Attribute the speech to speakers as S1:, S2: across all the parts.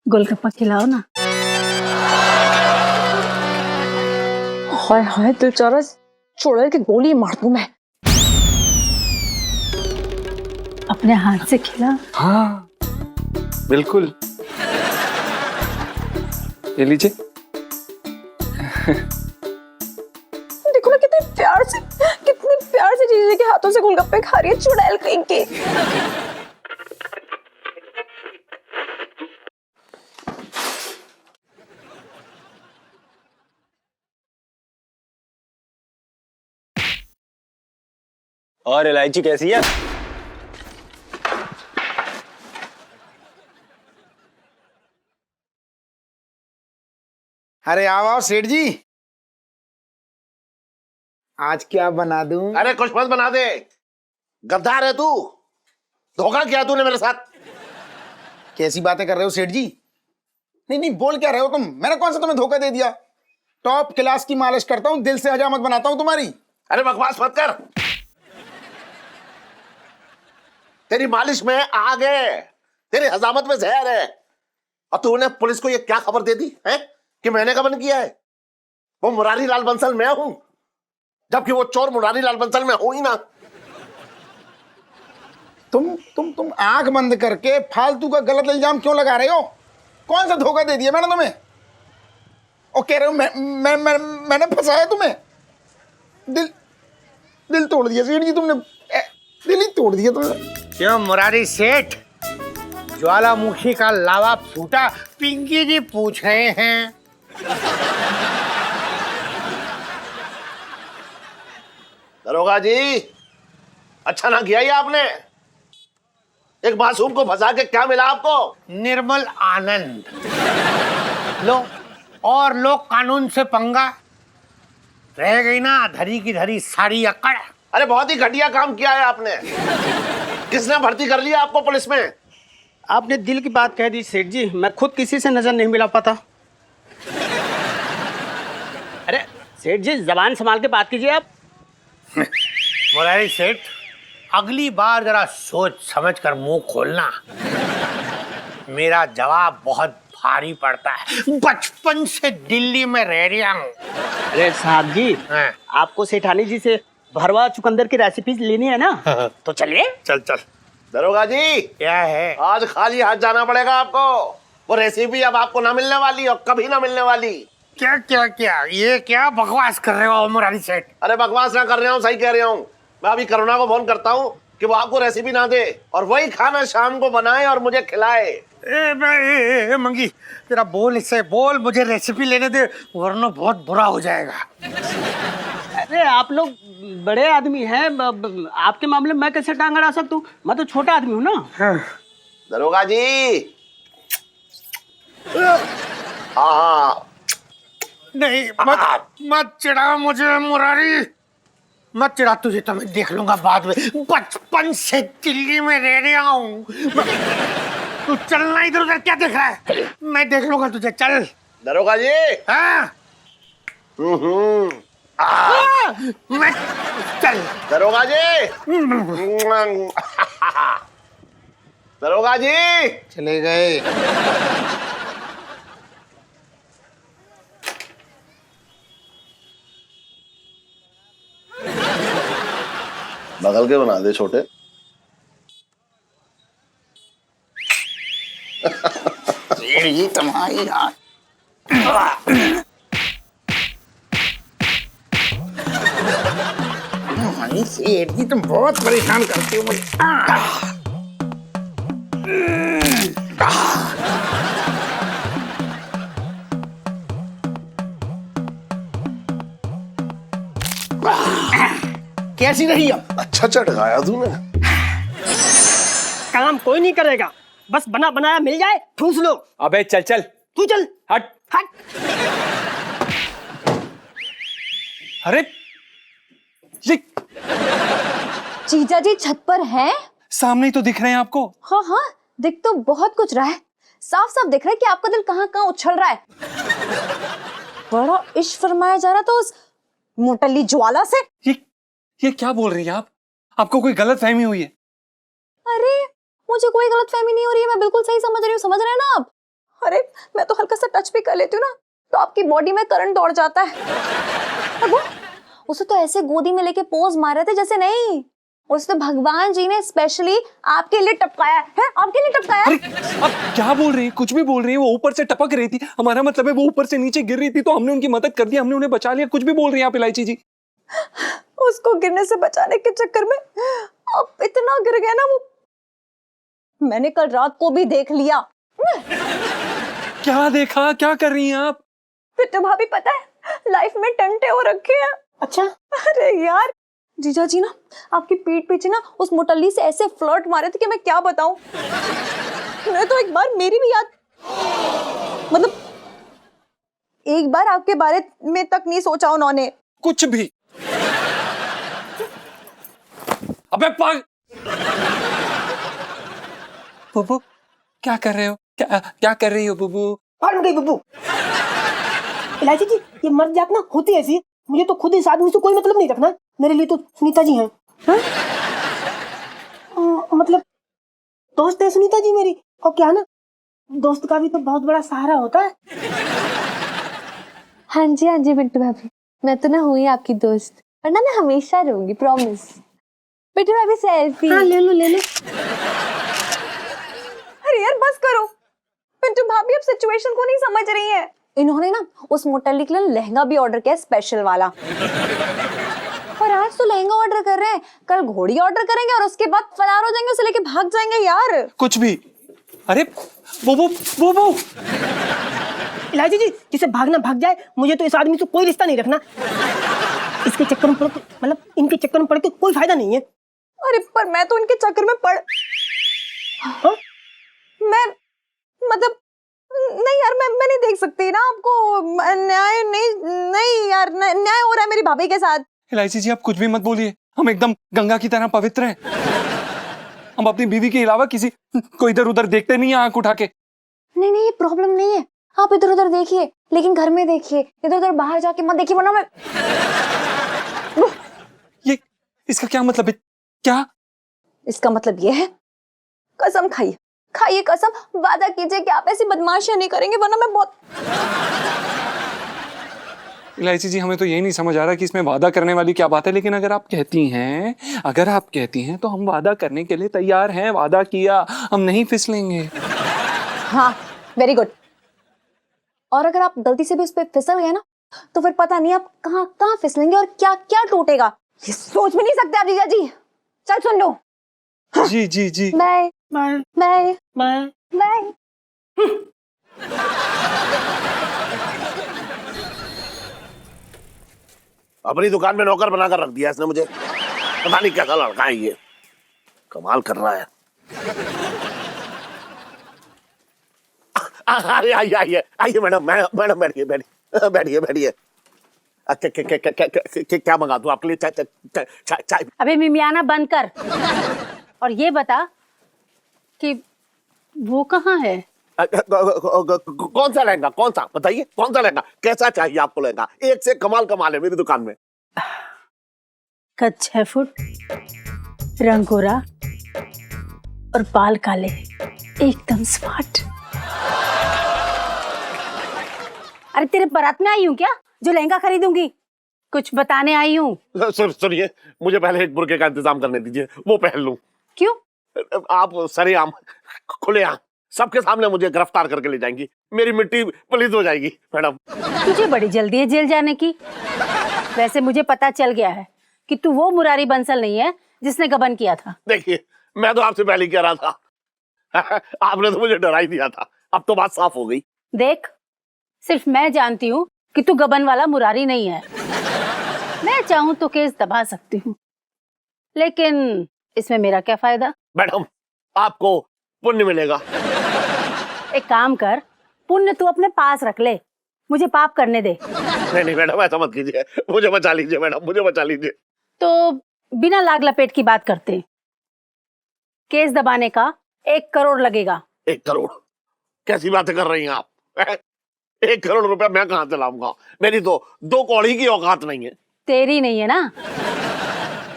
S1: गोलगप्पा खिलाओ ना।
S2: हाय हाय बेचारा चुड़ैल की गोली मार दूं मैं।
S1: अपने हाथ से खिला।
S3: हाँ बिल्कुल, ये लीजिए।
S2: देखो ना कितने प्यार से जीजे के हाथों से गोलगप्पे खा रही है चुड़ैल कहीं की।
S4: और इलायची कैसी है?
S5: अरे आओ आओ सेठ जी, आज क्या बना दूं?
S6: अरे कुछ मत बना दे, गद्दार है तू। धोखा किया तूने मेरे साथ।
S5: कैसी बातें कर रहे हो सेठ जी? नहीं नहीं, बोल क्या रहे हो तुम? मैंने कौन सा तुम्हें धोखा दे दिया? टॉप क्लास की मालिश करता हूँ, दिल से हजामत बनाता हूँ तुम्हारी।
S6: अरे बकवास मत कर। तेरी मालिश में आग है, तेरी हजामत में जहर है। और तूने पुलिस को ये क्या खबर दे दी है कि मैंने कमन किया है? वो मुरारी लाल बंसल मैं हूं, जबकि वो चोर मुरारी लाल बंसल में हूं ही ना।
S5: तुम आंख बंद करके फालतू का गलत इल्जाम क्यों लगा रहे हो? कौन सा धोखा दे दिया मैंने तुम्हें? और कह रहे हो मैंने फंसाया तुम्हें? दिल तोड़ दिया सेठ जी तुमने, दिल ही तोड़ दिया तुमने।
S7: क्यों मुरारी सेठ, ज्वालामुखी का लावा फूटा? पिंकी जी पूछ रहे हैं।
S6: दरोगा जी, अच्छा ना किया ये आपने। एक मासूम को फंसा के क्या मिला आपको?
S7: निर्मल आनंद। लो और लो कानून से पंगा, रह गई ना धरी की धरी सारी अकड़।
S6: अरे बहुत ही घटिया काम किया है आपने। किसने भर्ती कर लिया आपको पुलिस में?
S8: आपने दिल की बात कह दी सेठ जी, मैं खुद किसी से नजर नहीं मिला पाता। अरे सेठ जी, जबान संभाल के बात कीजिए आप।
S7: मुरारी सेठ, अगली बार जरा सोच समझ कर मुंह खोलना। मेरा जवाब बहुत भारी पड़ता है, बचपन से दिल्ली में रह रहा हूँ।
S8: अरे साहब जी,
S7: हाँ।
S8: आपको सेठानी जी से भरवा चुकंदर की रेसिपी लेनी है ना? तो चलिए।
S7: चल चल।
S6: दरोगा जी,
S7: क्या है?
S6: आज खाली हाथ जाना पड़ेगा आपको। वो रेसिपी अब आपको ना मिलने वाली और कभी ना मिलने वाली।
S7: क्या क्या क्या, ये क्या बकवास कर रहे हो मुरारी सेठ?
S6: अरे बकवास ना कर रहा हूँ, सही कह रहा हूँ। मैं अभी करुणा को फोन करता हूँ कि वो आपको रेसिपी ना दे और वही खाना शाम को बनाए और मुझे खिलाए।
S7: मंगी, तेरा बोल इससे बोल, मुझे रेसिपी लेने दे वरना बहुत बुरा हो जाएगा।
S8: अरे आप लोग बड़े आदमी हैं, आपके मामले में मैं कैसे टांग अड़ा सकता हूँ? मैं तो छोटा आदमी हूँ ना।
S6: दरोगा जी, हाँ
S7: नहीं मत चिढ़ा मुझे मुरारी, मत चिढ़ा। तुझे तो मैं देख लूंगा बाद में। बचपन से दिल्ली में रह रहा हूँ। तू चलना, इधर उधर क्या देख रहा है? मैं देख लूंगा तुझे, चल।
S6: दरोगा जी।
S7: हाँ? मैं चल।
S6: दरोगा जी। दरोगा जी।
S5: चले गए।
S6: बगल के बना दे छोटे।
S5: ये तुम्हारी यार। सेठ जी तुम बहुत परेशान करते हो मुझे। कैसी रही अब?
S6: अच्छा चढ़ाया तूने।
S8: काम कोई नहीं करेगा, बस बना बनाया मिल जाए ठूस लो।
S3: अबे चल चल,
S8: तू चल।
S3: हट
S8: हट।
S3: अरे ये
S2: जीजा जी छत पर हैं?
S3: सामने ही तो दिख रहे हैं आपको।
S2: हाँ हाँ, दिख तो बहुत कुछ रहा है। साफ साफ दिख रहा है कि आपका दिल कहाँ कहाँ उछल रहा है। बड़ा इश्क फरमाया जा रहा था उस मोटली ज्वाला से।
S3: ये क्या बोल रही है आप? आपको कोई गलत फहमी हुई है?
S2: अरे मुझे कोई गलत फहमी नहीं हो रही है, मैं बिल्कुल सही समझ रही हूँ। समझ रहे हैं ना आप? अरे मैं तो हल्का सा टच भी कर लेती हूँ ना तो आपकी बॉडी में करंट दौड़ जाता है। और वो उसे तो ऐसे गोदी में लेके पोज मार रहे थे जैसे नहीं, उसे तो भगवान जी ने स्पेशली आपके लिए टपकाया है, आपके लिए टपकाया।
S3: अरे आप क्या बोल रही हैं, कुछ भी बोल रही हैं। वो ऊपर से टपक रही थी, हमारा मतलब है वो ऊपर से नीचे गिर रही थी तो हमने उनकी मदद कर दी, हमने उन्हें बचा लिया। कुछ भी बोल रही हैं आप इलायची जी।
S2: उसको गिरने से बचाने के चक्कर में अब इतना गिर गया ना वो, मैंने कल रात को भी देख लिया।
S3: क्या देखा, क्या कर रही हैं आप?
S2: पिट्टू भाभी पता है लाइफ में टंटे हो रखे हैं।
S8: अच्छा,
S2: अरे यार जीजा जी ना आपकी पीठ पीछे ना उस मोटल्ली से ऐसे फ्लर्ट मारे थे कि मैं क्या बताऊं। मैं तो एक बार मेरी भी याद, मतलब एक बार आपके बारे में तक नहीं सोचा उन्होंने।
S3: कुछ भी। अबे पाग बुबू, क्या कर रहे हो? क्या कर रही हो बुबू?
S8: फाड़ गई बब्बू। इलायची जी, ये मर्द जात ना होती ऐसी। मुझे तो खुद इस आदमी से कोई मतलब नहीं रखना, मेरे लिए तो सुनीता जी हैं। मतलब दोस्त है सुनीता जी मेरी, और क्या ना, दोस्त का भी तो बहुत बड़ा सहारा होता है।
S2: हाँ जी पिट्टू भाभी, मैं तो ना हुई आपकी दोस्त और ना मैं हमेशा रहूंगी, प्रॉमिस। पिट्टू भाभी सेल्फी।
S8: हाँ ले लो ले लो।
S2: अरे यार बस करो, पिंटू भाभी अब सिचुएशन को नहीं समझ रही है। इन्होंने ना उस मोटल्ली के लिए लहंगा भी ऑर्डर किया, स्पेशल वाला। और आज तो लहंगा ऑर्डर कर रहे हैं, कल घोड़ी ऑर्डर करेंगे और उसके बाद फरार हो जाएंगे, उसे लेके भाग जाएंगे यार।
S3: कुछ भी। अरे बुबू बुबू,
S8: इलायची जी, जिसे भागना भाग जाए, मुझे तो इस आदमी से कोई रिश्ता नहीं रखना। इसके चक्कर में पड़ के, मतलब इनके चक्कर में पड़ के कोई फायदा नहीं है।
S2: अरे पर मैं तो उनके चक्कर में पड़, मैं मतलब नहीं यार, मैं नहीं देख सकती ना आपको, न्याय नहीं यार, न्याय हो रहा है मेरी भाभी के साथ।
S3: इलायची जी आप कुछ भी मत बोलिए, हम एकदम गंगा की तरह पवित्र हैं। हम अपनी बीवी के अलावा किसी को इधर उधर देखते नहीं है आंख उठा के।
S2: नहीं ये प्रॉब्लम नहीं है, आप इधर उधर देखिए लेकिन घर में देखिए, इधर उधर बाहर जाके मत देखिए वरना मैं।
S3: ये इसका क्या मतलब है? क्या
S2: इसका मतलब ये है, कसम खाइए कसम, वादा कीजिए कि आप ऐसी बदमाशियां नहीं करेंगे वरना मैं बहुत।
S3: इलायची जी हमें तो यही नहीं समझ आ रहा कि इसमें वादा करने वाली क्या बात है, लेकिन अगर आप कहती हैं तो हम वादा करने के लिए तैयार हैं। वादा किया, हम नहीं फिसलेंगे।
S2: हाँ वेरी गुड। और अगर आप गलती से भी उस पर फिसल गए ना तो फिर पता नहीं आप कहाँ फिसलेंगे और क्या क्या टूटेगा, ये सोच भी नहीं सकते आप जीजा जी। चल सुन लो।
S3: जी जी जी।
S2: Bye
S8: bye
S2: bye
S8: bye
S2: bye.
S6: अपनी दुकान में नौकर बनाकर रख दिया इसने मुझे। पता नहीं कैसा लड़का है ये, कमाल कर रहा है। आइए मैडम, मैडम बैठिए। क्या मंगा दूं आपके लिए? चाय।
S1: अबे मिमियाना बंद कर और ये बता कि वो कहाँ है?
S6: कौन सा लहंगा? कौन सा बताइए, कौन सा लहंगा? कैसा चाहिए आपको लहंगा? एक से कमाल है मेरी दुकान में।
S1: कद 6 फुट, रंग गोरा और बाल काले, एकदम स्मार्ट। अरे तेरे बारात में आई हूँ क्या जो लहंगा खरीदूंगी? कुछ बताने आई हूँ।
S6: सुनिए, मुझे पहले एक बुर्के का इंतजाम करने दीजिए, वो पहन लूं।
S1: क्यों?
S6: आप सरेआम खुलेआम सबके सामने मुझे गिरफ्तार करके ले जाएंगी, मेरी मिट्टी पलीद हो जाएगी मैडम।
S1: तुझे बड़ी जल्दी है जेल जाने की। वैसे मुझे पता चल गया है कि तू वो मुरारी बंसल नहीं है जिसने गबन किया था।
S6: देखिए, मैं तो आपसे पहले कह रहा था। आपने तो मुझे डरा ही दिया था, अब तो बात साफ हो गई।
S1: देख, सिर्फ मैं जानती हूँ कि तू गबन वाला मुरारी नहीं है। मैं चाहूँ तो केस दबा सकती हूँ, लेकिन इसमें मेरा क्या फायदा?
S6: मैडम, आपको पुण्य मिलेगा।
S1: एक काम कर, पुण्य तू अपने पास रख ले, मुझे पाप करने दे।
S6: नहीं मैडम, ऐसा मत कीजिए, मुझे बचा लीजिए मैडम, मुझे बचा लीजिए।
S1: तो बिना लाग लपेट की बात करते हैं। केस दबाने का 1 करोड़ लगेगा।
S6: 1 करोड़? कैसी बातें कर रही हैं आप? 1 करोड़ रुपया मैं कहाँ से लाऊंगा? मेरी तो 2 कौड़ी की औकात नहीं है।
S1: तेरी नहीं है ना,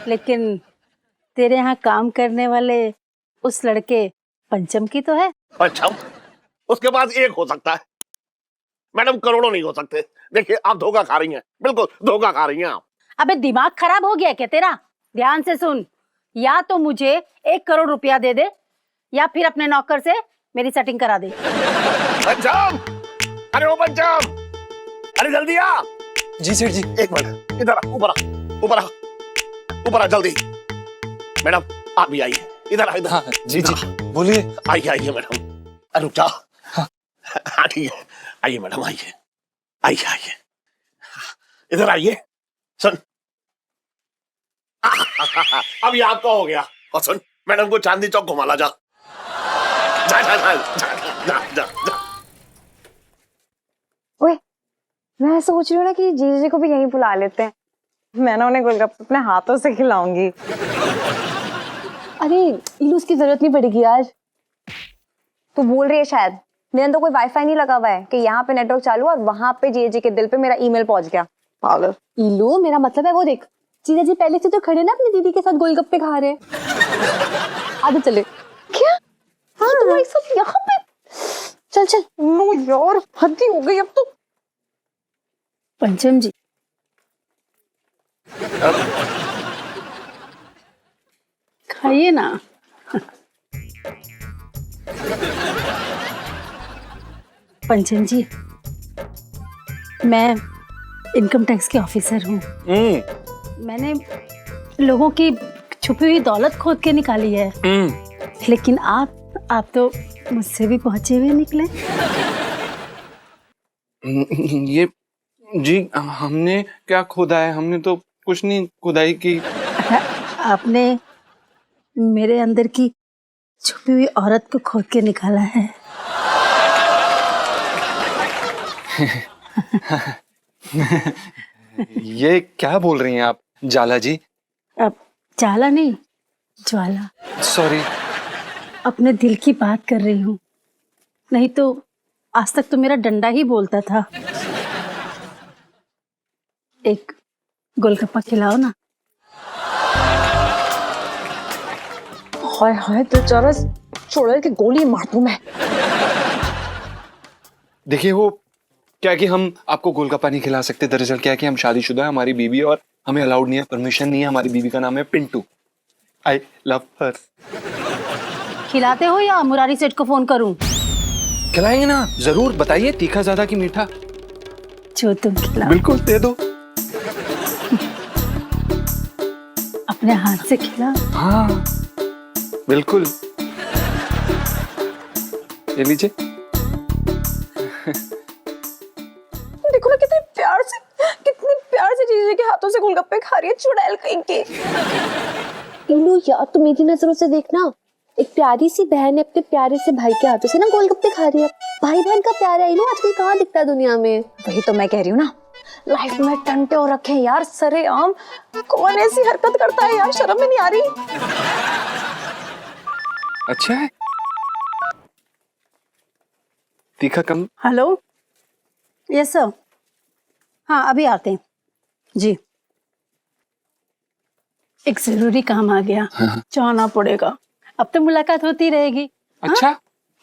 S1: लेकिन तेरे यहाँ काम करने वाले उस लड़के पंचम की तो है।
S6: पंचम? उसके पास एक हो सकता है। मैडम करोड़ों नहीं हो सकते। देखिए आप धोखा खा रही हैं, बिल्कुल धोखा खा रही हैं आप।
S1: अबे दिमाग खराब हो गया क्या तेरा? ध्यान से सुन, या तो मुझे 1 करोड़ रुपया दे दे या फिर अपने नौकर से मेरी सेटिंग करा दे।
S6: पंचम, अरे ओ पंचम, अरे जल्दी आ।
S3: जी सेठ जी।
S6: एक मिनट, इधर आ, ऊपर आ, ऊपर आ, ऊपर आ जल्दी। मैडम आप भी आइए, इधर आ, इधर।
S3: हाँ जी जी बोलिए।
S6: आइए आइए मैडम। अरे रुक जा। हाँ ठीक है, आइए मैडम, आइए आइए आइए, इधर आइए। सुन, अब ये आपका हो गया। और सुन, मैडम को चांदनी चौक घुमा ला जा। जा जा जा जा जा जा जा।
S2: ओए, मैं सोच रही हूँ ना कि जीजी को भी यहीं बुला लेते हैं। मैं ना उन्हें गोलगप्पे अपने हाथों से खिलाऊंगी। अरे इलू, उसकी जरूरत नहीं पड़ेगी आज। तू बोल रही है शायद, मेरे तो कोई वाईफाई नहीं लगा हुआ है कि यहाँ पे नेटवर्क चालू और वहां पे जीजी के दिल पे मेरा ईमेल पहुंच गया। पागल। इलू, मेरा मतलब है वो देख, जीजा जी पहले से तो खड़े ना अपनी दीदी के साथ गोलगप्पे खा रहे हैं। आगे चले। क्या? हाँ तुम्हारे सब यहाँ पे। चल चल। नो यार, हद ही हो गई अब तो।
S1: पंचम जी, खाइए ना। पंचम जी, मैं इनकम टैक्स के ऑफिसर हूँ। मैंने लोगों की छुपी हुई दौलत खोद के निकाली है। लेकिन आप तो मुझसे भी पहुंचे हुए निकले।
S3: ये जी हमने क्या खोदा है? हमने तो कुछ नहीं खुदाई की।
S1: आपने मेरे अंदर की छुपी हुई औरत को खोद के निकाला है।
S3: ये क्या बोल रही हैं आप जाला जी?
S1: अब जाला नहीं, ज्वाला।
S3: सॉरी।
S1: अपने दिल की बात कर रही हूँ, नहीं तो आज तक तो मेरा डंडा ही बोलता था। एक गोलगप्पा खिलाओ ना।
S2: हाय हाय, तो चलो छोड़ के गोली मार दूं मैं।
S3: देखिए वो क्या कि हम आपको गोलगप्पा नहीं खिला सकते। दरअसल क्या है कि हम शादीशुदा है, हमारी बीवी, और हमें अलाउड नहीं है, परमिशन नहीं है। हमारी बीवी का नाम है पिंटू। आई लव हर।
S1: खिलाते हो या मुरारी सेठ को फोन करूं?
S3: खिलाएंगे ना, जरूर। बताइए, तीखा ज्यादा कि मीठा?
S1: जो तुम खिलाओ।
S3: बिल्कुल दे दो।
S1: अपने हाथ से खिलाओ।
S3: हाँ बिल्कुल, ये लीजिए।
S2: देखो ना कितने प्यार से जीजी के हाथों से गोलगप्पे खा रही है, चुड़ैल कहीं के।
S9: इलू यार, तुम मेरी नजरों से देखना, एक प्यारी सी बहन अपने प्यारे से भाई के हाथों से ना गोलगप्पे खा रही है। भाई बहन का प्यार है इलू, आजकल कहाँ दिखता है दुनिया में।
S2: वही तो मैं कह रही हूँ ना, लाइफ में टंटे और रखे हैं यार सरेआम। कौन ऐसी हरकत करता है यार, शर्म में नहीं आ रही।
S3: अच्छा है, तीखा कम।
S1: Hello, yes sir. हाँ अभी आते हैं जी। एक जरूरी काम आ गया, जाना पड़ेगा। अब तो मुलाकात होती रहेगी।
S3: अच्छा।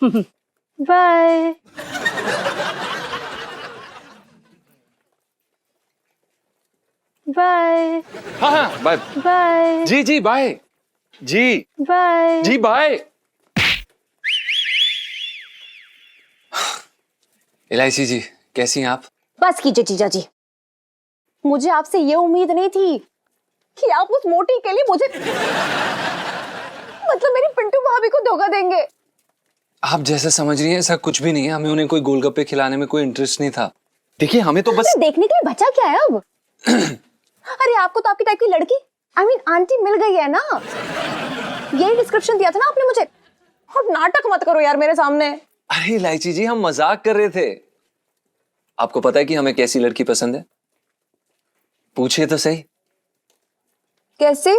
S1: बाय। बाय।
S3: हाँ हाँ बाय।
S1: बाय।
S3: जी जी बाय। जी
S1: बाय।
S3: जी बाय। एलआईसी जी, कैसी हैं आप?
S2: बस कीजिए जीजा जी, मुझे आपसे ये उम्मीद नहीं थी कि आप उस मोटी के लिए मुझे मतलब मेरी पिंटू भाभी को धोखा देंगे।
S3: आप जैसा समझ रही हैं ऐसा कुछ भी नहीं है। हमें उन्हें कोई गोलगप्पे खिलाने में कोई इंटरेस्ट नहीं था। देखिए हमें तो बस
S2: देखने के लिए बचा क्या है अब। अरे आपको तो आपकी टाइप की लड़की आंटी मिल गई है ना, यही डिस्क्रिप्शन दिया था ना आपने मुझे। और नाटक मत करो यार मेरे सामने।
S3: अरे इलायची जी, हम मजाक कर रहे थे। आपको पता है कि हमें कैसी लड़की पसंद है? पूछिए तो सही।
S2: कैसे?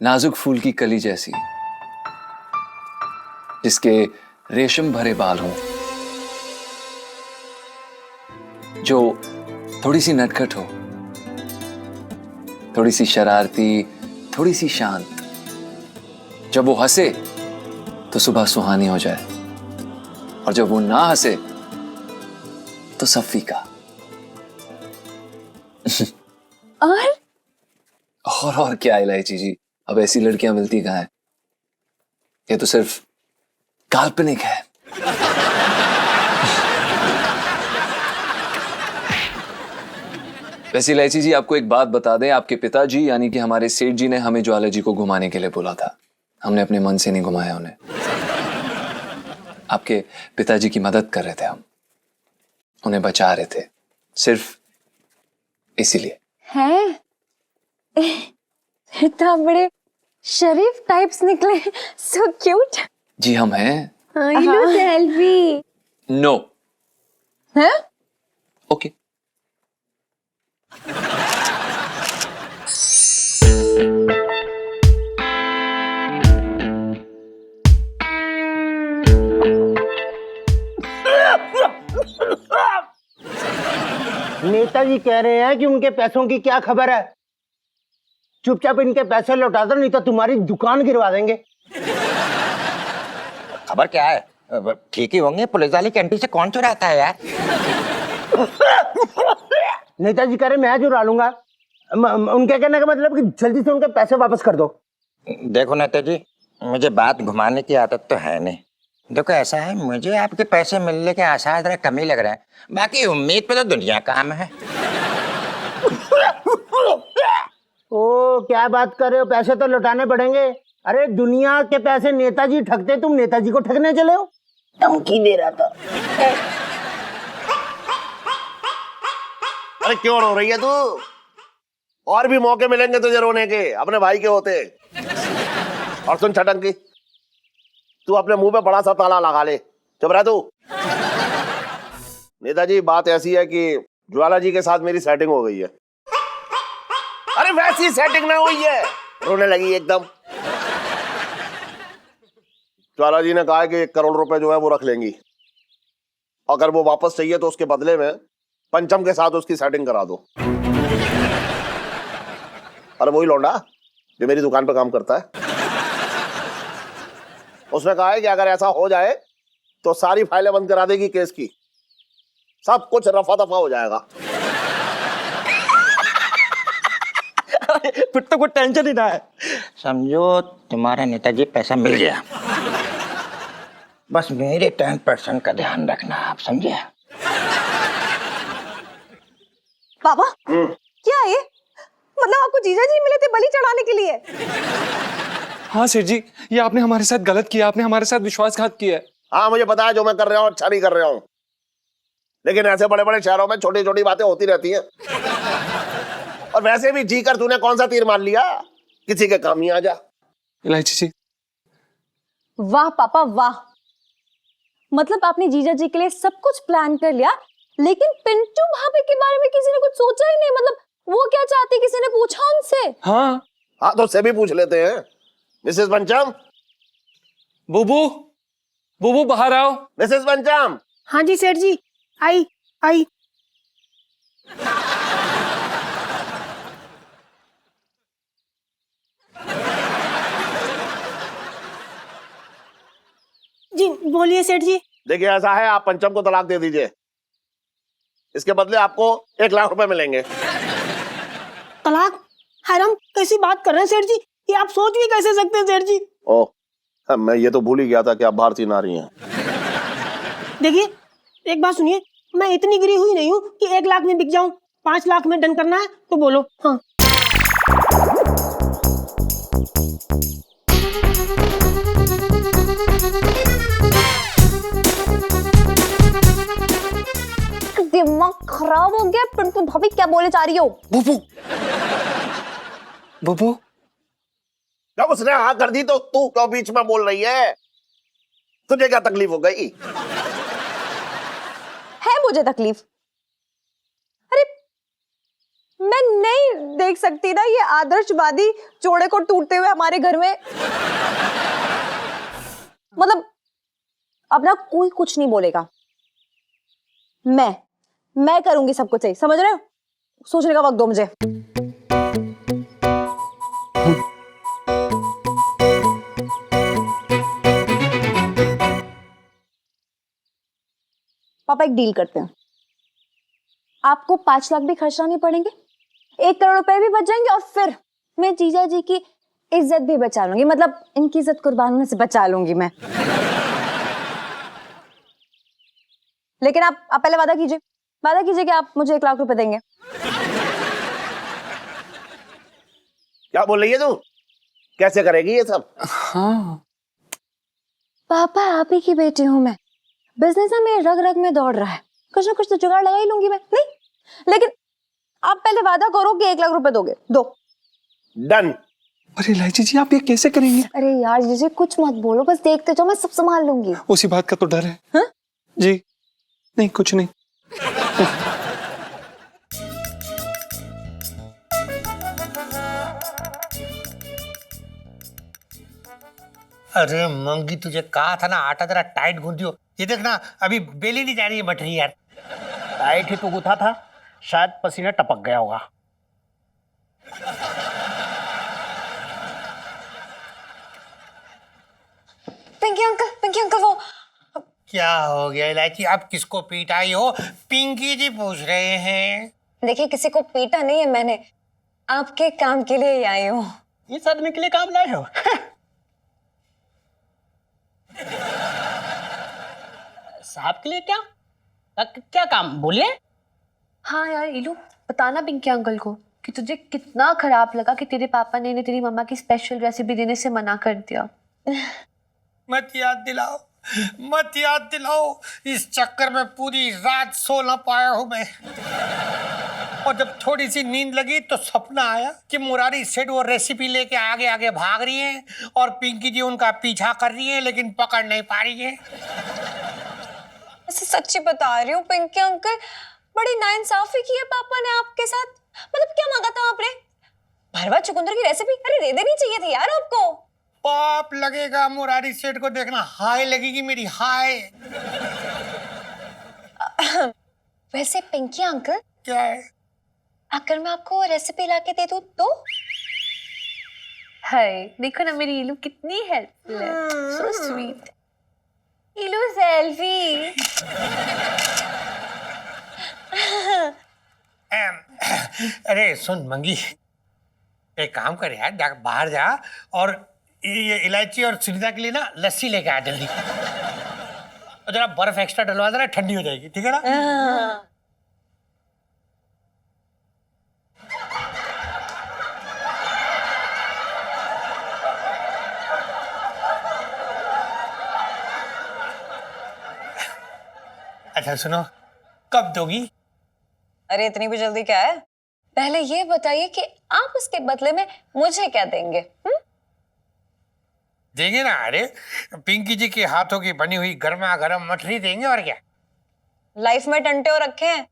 S3: नाजुक फूल की कली जैसी, जिसके रेशम भरे बाल हों, जो थोड़ी सी नटखट हो, थोड़ी सी शरारती, थोड़ी सी शांत। जब वो हंसे तो सुबह सुहानी हो जाए, और जब वो ना हंसे तो सब फीका। और क्या इलायची जी, अब ऐसी लड़कियां मिलती कहाँ है? ये तो सिर्फ काल्पनिक है। वैसे इलायची जी, आपको एक बात बता दें, आपके पिताजी यानी कि हमारे सेठ जी ने हमें ज्वाला जी को घुमाने के लिए बोला था। हमने अपने मन से नहीं घुमाया उन्हें। आपके पिताजी की मदद कर रहे थे हम, उन्हें बचा रहे थे, सिर्फ इसीलिए।
S2: हैं? इतना बड़े शरीफ टाइप्स निकले, सो क्यूट।
S3: जी हम हैं।
S2: I know selfie.
S3: नो।
S2: हैं?
S3: ओके।
S7: नेताजी कह रहे हैं कि उनके पैसों की क्या खबर है। चुपचाप इनके पैसे लौटा दो, नहीं तो तुम्हारी दुकान गिरवा देंगे।
S10: खबर क्या है? ठीक ही होंगे, पुलिस वाली कैंटीन से कौन चुराता है यार?
S7: नेताजी कह रहे मैं चुरा लूंगा। उनके कहने का मतलब कि जल्दी से उनके पैसे वापस कर दो।
S10: देखो नेताजी, मुझे बात घुमाने की आदत तो है नहीं। देखो ऐसा है, मुझे आपके पैसे मिलने के आसार जरा कम ही लग रहे हैं, बाकी उम्मीद पे तो दुनिया काम है।
S7: ओ क्या बात कर रहे हो, पैसे तो लौटाने पड़ेंगे। अरे दुनिया के पैसे नेताजी ठगते, तुम नेताजी को ठगने चले हो? धमकी दे रहा था।
S6: अरे क्यों रो रही है तू? और भी मौके मिलेंगे तुझे रोने के, अपने भाई के होते। और सुन छटंकी, तू अपने मुंह पे बड़ा सा ताला लगा ले, चुप रह तू। नेताजी बात ऐसी है कि ज्वाला जी के साथ मेरी सेटिंग हो गई है। अरे वैसी सेटिंग ना हुई है, रोने लगी एकदम। ज्वाला जी ने कहा कि 1 करोड़ रुपए जो है वो रख लेंगी, अगर वो वापस चाहिए तो उसके बदले में पंचम के साथ उसकी सेटिंग करा दो। अरे वही लौंडा जो मेरी दुकान पे काम करता है, उसने कहा है कि अगर ऐसा हो जाए तो सारी फाइलें बंद करा देगी केस की, सब कुछ रफा दफा हो जाएगा।
S10: फिर तो कोई टेंशन ही ना है। समझो तुम्हारा नेताजी पैसा मिल गया, बस मेरे 10% का ध्यान रखना, आप समझे?
S2: पापा क्या ये? मतलब आपको जीजा जी मिले थे बलि चढ़ाने के लिए?
S3: हाँ सेठ जी, ये आपने हमारे साथ गलत किया, आपने हमारे साथ विश्वासघात किया है।
S6: हाँ मुझे पता है जो मैं कर रहा हूँ अच्छा नहीं कर रहा हूँ, लेकिन ऐसे बड़े बड़े शहरों में छोटी छोटी बातें होती रहती हैं। और वैसे भी जी कर तूने कौन सा तीर मार लिया, किसी के काम ही आ जा।
S3: इलायची जी,
S2: वाह पापा वाह, मतलब आपने जीजा जी के लिए सब कुछ प्लान कर लिया, लेकिन पिंटू भाभी के बारे में किसी ने कुछ सोचा ही नहीं। मतलब वो क्या चाहती, किसी ने पूछा उनसे?
S3: हाँ
S6: हाँ तो उससे भी पूछ लेते हैं। मिसेस पंचम,
S3: बुबू, बुबू बाहर आओ।
S6: मिसेस पंचम।
S8: हाँ जी सेठ जी, आई आई। जी बोलिए सेठ जी।
S6: देखिए ऐसा है, आप पंचम को तलाक दे दीजिए, इसके बदले आपको 1 लाख रुपए मिलेंगे।
S8: तलाक? हैराम कैसी बात कर रहे हैं सेठ जी, ये आप सोच भी कैसे सकते हैं सेठ जी?
S6: ओह, मैं ये तो भूल ही गया था कि आप भारतीय नारी हैं।
S8: देखिए एक बात सुनिए, मैं इतनी गिरी हुई नहीं हूँ कि 1 लाख में बिक जाऊं। 5 लाख में डन करना है तो बोलो। हाँ
S2: दिमाग खराब हो गया। पिंटू भाभी क्या बोले जा रही हो?
S3: बुबू, बुबू,
S6: जब उसने हाँ कर दी तो तू क्यों बीच में बोल रही है? तुझे क्या तकलीफ हो गई?
S2: है मुझे तकलीफ? अरे मैं नहीं देख सकती ना ये आदर्शवादी जोड़े को टूटते हुए हमारे घर में। मतलब अब ना कोई कुछ नहीं बोलेगा, मैं करूंगी सब कुछ सही, समझ रहे हो? सोचने का वक्त दो मुझे। पापा एक डील करते हैं, आपको 5 लाख भी खर्चना नहीं पड़ेंगे, 1 करोड़ रुपए भी बच जाएंगे, और फिर मैं जीजा जी की इज्जत भी बचा लूंगी, मतलब इनकी इज्जत कुर्बान होने से बचा लूंगी मैं। लेकिन आप पहले वादा कीजिए कि आप मुझे 1 लाख रुपए देंगे।
S6: क्या बोल रही है तू? कैसे करेगी ये सब?
S3: हाँ
S2: पापा आप ही की बेटी हूं मैं, बिजनेस ना मेरे रग रग में दौड़ रहा है, कुछ ना कुछ तो जुगाड़ लगा ही लूंगी मैं। नहीं, लेकिन आप पहले वादा करो कि 1 लाख रुपए दोगे। दो।
S6: डन।
S3: अरे इलायची जी आप ये कैसे करेंगे?
S2: अरे यार जीजे कुछ मत बोलो, बस देखते जाओ, मैं सब संभाल लूंगी।
S3: उसी बात का तो डर है।
S2: हाँ?
S3: जी नहीं कुछ नहीं।
S7: अरे मंगी तुझे कहा था ना आटा जरा टाइट गूंथियो। ये देखना अभी बेली नहीं जा रही है मठरी यार।
S11: टाइट ही तो गुथा था, शायद पसीना टपक गया होगा।
S2: पिंकी अंकल वो
S7: क्या हो गया इलायची? आप किसको पीटाई हो? पिंकी जी पूछ रहे हैं।
S2: देखिए किसी को पीटा नहीं है मैंने, आपके काम के लिए ही आई हूँ।
S11: इस आदमी के लिए काम लाए हो? साहब के लिए क्या क्या काम बोलिए?
S9: हाँ यार इलू, बताना पिंकी अंकल को कि तुझे कितना खराब लगा कि तेरे पापा ने इन्हें तेरी मम्मा की स्पेशल रेसिपी देने से मना कर दिया।
S7: मत याद दिलाओ, इस चक्कर में पूरी रात सो ना पाया हूं मैं। और जब थोड़ी सी नींद लगी तो सपना आया कि मुरारी सेठ वो रेसिपी लेके आगे आगे भाग रही हैं और पिंकी जी उनका पीछा कर रही हैं, लेकिन पकड़ नहीं पा रही है।
S2: सच्ची बता रही हूँ पिंकी अंकल, बड़ी नाइंसाफी की है पापा ने आपके साथ। मतलब क्या मांगा था आपने? भरवा चुकंदर की रेसिपी? अरे दे देनी चाहिए थी यार आपको।
S7: पाप लगेगा मुरारी सेठ को, देखना हाय लगेगी मेरी हाय।
S2: वैसे पिंकी अंकल
S7: क्या है?
S2: अगर मैं आपको रेसिपी लाके दे दूं तो?
S9: हाय देखो ना मेरी इलू कितनी हेल्पफुल है, सो स्वीट। इलू सेल्फी।
S7: अरे सुन मंगी, एक काम कर यार, बाहर जा और ये इलायची और सुनीता के लिए ना लस्सी लेके आ जल्दी। और जरा बर्फ एक्स्ट्रा डलवा देना, ठंडी हो जाएगी, ठीक है ना? अच्छा सुनो, कब दोगी?
S2: अरे इतनी भी जल्दी क्या है, पहले ये बताइए कि आप उसके बदले में मुझे क्या देंगे?
S7: देंगे ना, अरे पिंकी जी के हाथों की बनी हुई गर्मा गर्म मठरी देंगे, और क्या।
S2: लाइफ में टंटे हो रखे हैं।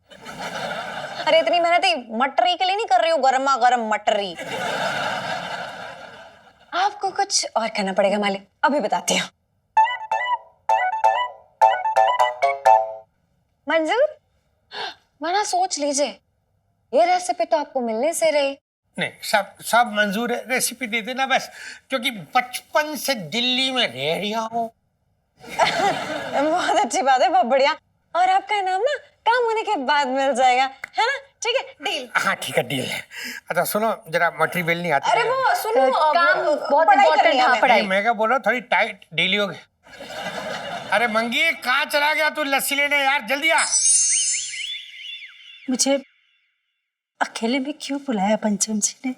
S2: अरे इतनी मेहनत ही मटरी के लिए नहीं कर रही हूँ, गर्मा गर्म मटरी। आपको कुछ और करना पड़ेगा मालिक, अभी बताती हूँ। मंजूर? वरना सोच लीजिए, ये रेसिपी तो आपको मिलने से रही।
S7: नहीं, सब मंजूर है, रेसिपी दे देना बस, क्योंकि बचपन से दिल्ली में रह रहा हूँ।
S2: बहुत अच्छी बात है, बहुत बढ़िया। और आपका नाम ना काम होने के बाद मिल जाएगा, है ना? ठीक है, डील।
S7: हाँ ठीक है, डील है। अच्छा सुनो, जरा मटरी बेलनी आती है।
S2: अरे वो सुनो,
S9: काम बहुत इम्पोर्टेंट है, पढ़ाई।
S7: मैं क्या बोल रहा हूँ, थोड़ी टाइट डील हो गई। अरे मंगी कहाँ चला गया तू लस्सी लेने यार, जल्दी आ।
S1: मुझे अकेले में क्यों बुलाया पंचम जी ने?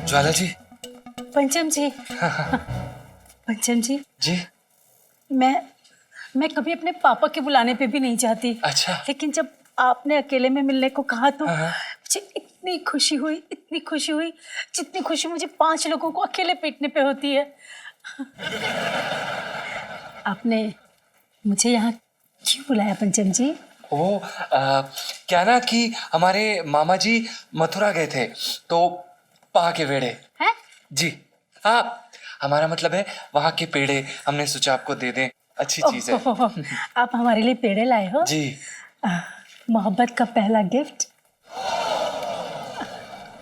S3: ज्वाला जी।
S1: पंचम जी। पंचम जी
S3: जी
S1: मैं कभी अपने पापा के बुलाने पे भी नहीं जाती।
S3: अच्छा।
S1: लेकिन जब आपने अकेले में मिलने को कहा तो मुझे इतनी खुशी हुई जितनी खुशी मुझे 5 लोगों को अकेले पीटने पे होती है। आपने मुझे यहाँ क्यों बुलाया पंचम जी?
S3: क्या ना कि हमारे मामा जी मथुरा गए थे, तो वहाँ के पेड़े
S1: हैं?
S3: जी हाँ, हमारा मतलब है वहाँ के पेड़े हमने सोचा आपको दे दें, अच्छी चीज है।
S1: आप हमारे लिए पेड़े लाए हो?
S3: जी।
S1: मोहब्बत का पहला गिफ्ट।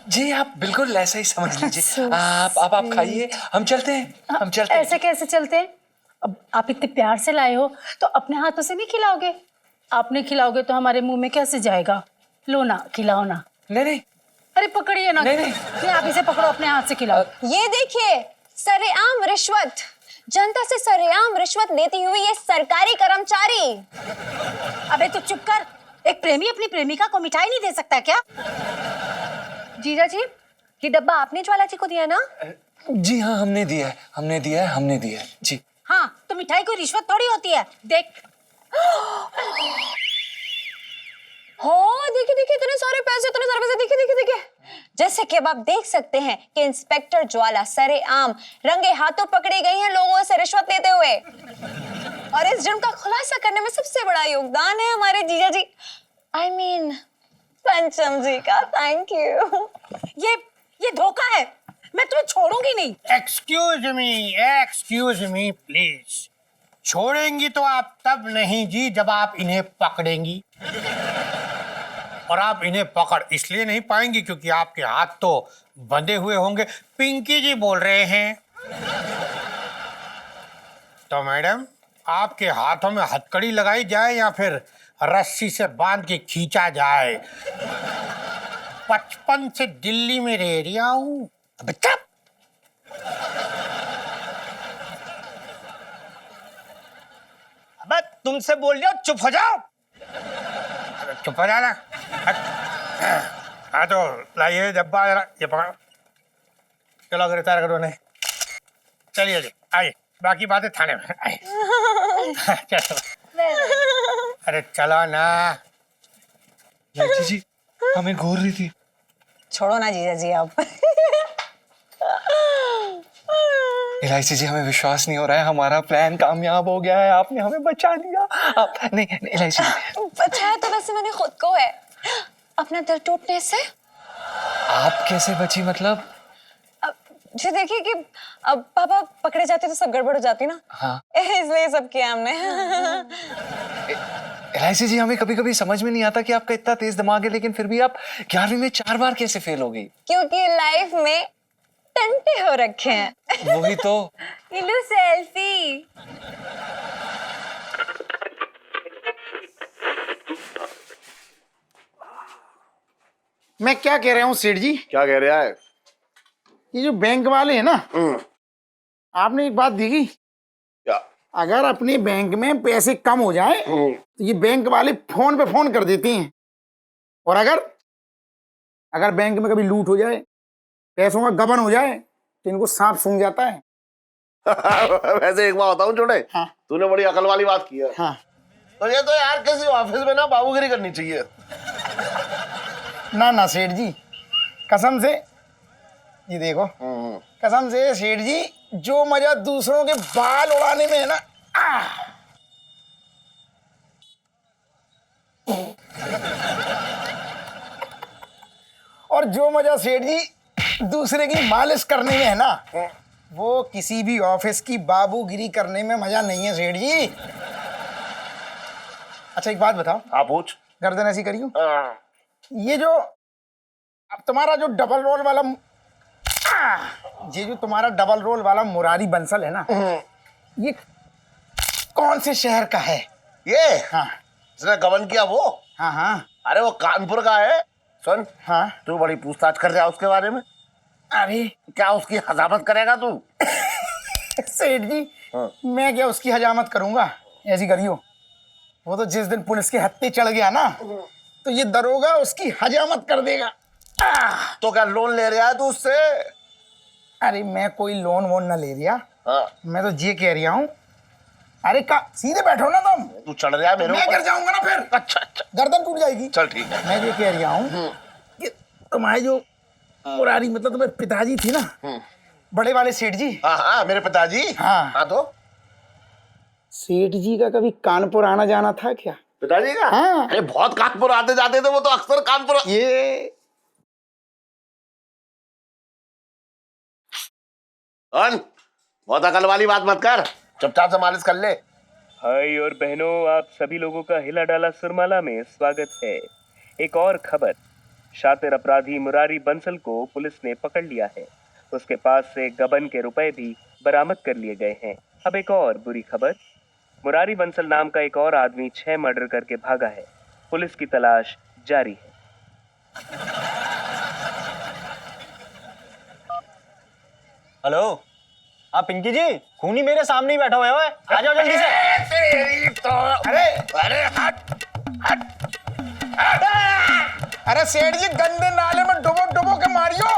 S3: जी आप बिल्कुल ऐसा ही समझ लीजिए। आप खाइए, हम चलते हैं, हम चलते हैं।
S1: ऐसे कैसे चलते हैं? अब आप इतने प्यार से लाए हो तो अपने हाथों से नहीं खिलाओगे? आपने खिलाओगे तो हमारे मुंह में कैसे जाएगा? लो ना, खिलाओ ना।
S3: नहीं नहीं,
S1: अरे पकड़िए ना।
S3: नहीं।
S1: आप इसे पकड़ो, अपने हाथ से खिलाओ।
S2: ये देखिए, सरेआम रिश्वत, जनता से सरेआम रिश्वत लेती हुई ये सरकारी कर्मचारी।
S1: अबे तू चुप कर। एक प्रेमी अपनी प्रेमिका को मिठाई नहीं दे सकता क्या?
S2: जीजा जी, ये डब्बा आपने ज्वाला जी को दिया ना?
S3: जी हाँ, हमने दिया है जी।
S1: हाँ, तो मिठाई कोई रिश्वत थोड़ी होती है। देख।
S2: हाँ, देखिए इतने सारे पैसे, देखिए। जैसे कि अब आप देख सकते हैं कि इंस्पेक्टर ज्वाला सरेआम रंगे हाथों पकड़ी गई हैं लोगों से रिश्वत लेते हुए। और इस जुर्म का खुलासा करने में सबसे बड़ा योगदान है हमारे जीजा जी, I mean, पंचम जी का। Thank you.
S1: ये धोखा है, मैं तुम्हें छोड़ूंगी नहीं।
S7: Excuse me please. छोड़ेंगी तो आप तब नहीं जी जब आप इन्हें पकड़ेंगी, और आप इन्हें पकड़ इसलिए नहीं पाएंगी क्योंकि आपके हाथ तो बंधे हुए होंगे। पिंकी जी बोल रहे हैं। तो मैडम, आपके हाथों में हथकड़ी लगाई जाए या फिर रस्सी से बांध के खींचा जाए? 55 से दिल्ली में रह रहा हूं। बच्चा
S11: अब तुमसे बोल रहे हो, चुप हो जाओ।
S7: चुप हो जाना। हाँ तो लाइए डब्बा, जरा ये पकड़ो। चलो गिरफ्तार करो ने। चलिए जी, आइए, बाकी बातें थाने में। आइए। चलो। अरे चलो ना।
S3: लाइची जी हमें घूर रही थी।
S2: छोड़ो ना जीजा जी आप।
S3: इलायची जी, हमें विश्वास नहीं हो रहा है, हमारा प्लान कामयाब हो गया है, आपने हमें बचा लिया। आप नहीं इलायची जी।
S2: बचाया तो वैसे मैंने खुद को है, अपना दिल टूटने से।
S3: आप कैसे बची मतलब?
S2: अब जी देखिए कि अब पापा पकड़े जाते तो सब गड़बड़ हो जाती ना।
S3: हाँ।
S2: इसलिए सब किया हमने।
S3: इलायची जी, हमें कभी कभी समझ में नहीं आता कि आपका इतना तेज दिमाग है, लेकिन फिर भी आप 11वीं में 4 बार कैसे फेल हो गई?
S2: क्योंकि लाइफ में टंटे हो रखे हैं।
S3: वही तो।
S2: लो सेल्फी।
S5: मैं क्या कह रहा हूँ सेठ जी?
S6: क्या कह रहा है?
S5: ये जो बैंक वाले हैं ना, आपने एक बात देखी?
S6: क्या?
S5: अगर अपने बैंक में पैसे कम हो जाए तो ये बैंक वाले फोन पे फोन कर देते हैं, और अगर बैंक में कभी लूट हो जाए, पैसों का गबन हो जाए, तो इनको सांप सूंघ जाता है।
S6: वैसे एक बात बताऊं छोटे,
S5: हाँ।
S6: तूने बड़ी अकल वाली बात की है।
S5: हाँ।
S6: तो ये तो यार किसी ऑफिस में ना बाबूगिरी करनी चाहिए।
S5: ना सेठ जी, कसम से, ये देखो, कसम से सेठ जी, जो मजा दूसरों के बाल उड़ाने में है ना, और जो मजा सेठ जी दूसरे की मालिश करने में है ना, वो किसी भी ऑफिस की बाबूगिरी करने में मजा नहीं है सेठ जी। अच्छा एक बात बताओ।
S6: हाँ पूछ।
S5: गर्दन ऐसी करियो। ये जो अब तुम्हारा जो डबल रोल वाला, ये जो तुम्हारा डबल रोल वाला मुरारी बंसल है ना, ये कौन से शहर का है?
S6: ये
S5: हाँ।
S6: जिसने गबन किया वो?
S5: हाँ हाँ।
S6: अरे वो कानपुर का है। सुन,
S5: हाँ।
S6: तू बड़ी पूछताछ कर रहा उसके बारे में।
S5: अरे
S6: क्या उसकी हजामत करेगा तू?
S5: सेठ जी,
S6: हाँ।
S5: मैं क्या उसकी हजामत करूंगा? ऐसी करियो, वो तो जिस दिन पुलिस के हत्थे चढ़ गया ना, तो ये दरोगा उसकी हजामत कर देगा।
S6: तो क्या लोन ले रहा है तू उससे?
S5: अरे मैं कोई लोन वोन ना ले रहा।
S6: हाँ।
S5: मैं तो ये कह रहा हूँ, अरे का सीधे बैठो ना तुम।
S6: तू चढ़ रहा है मेरे
S5: मैं
S6: ऊपर।
S5: गिर जाऊंगा ना फिर।
S6: अच्छा अच्छा,
S5: गर्दन टूट जाएगी।
S6: चल ठीक है।
S5: मैं ये कह रहा हूँ कि तुम्हारे जो मुरारी, मतलब तुम्हारे पिताजी थे ना, बड़े वाले सेठ जी।
S6: हाँ हाँ, मेरे पिताजी।
S5: हाँ।
S6: हाँ तो
S5: सेठ जी का कभी कानपुर आना जाना था क्या?
S6: पिताजी का?
S5: हाँ।
S6: अरे बहुत कानपुर आते जाते थे वो तो, अक्सर कानपुर।
S5: ये
S6: बहुत अकल वाली बात मत कर, चुपचाप से मालिश कर ले।
S12: भाई और बहनों, आप सभी लोगों का हिला डाला सुरमाला में स्वागत है। एक और खबर, शातिर अपराधी मुरारी बंसल को पुलिस ने पकड़ लिया है। उसके पास से गबन के रुपए भी बरामद कर लिए गए हैं। अब एक और बुरी खबर, मुरारी बंसल नाम का एक और आदमी 6 मर्डर करके भागा है। पुलिस की तलाश जारी है।
S4: हेलो, आप पिंकी जी, खूनी मेरे सामने ही बैठा हुआ है, आ जाओ जल्दी से।
S5: तेरी तो अरे अरे हट हट हट। अरे सेठ जी, गंदे नाले में डुबो डुबो के मारियो।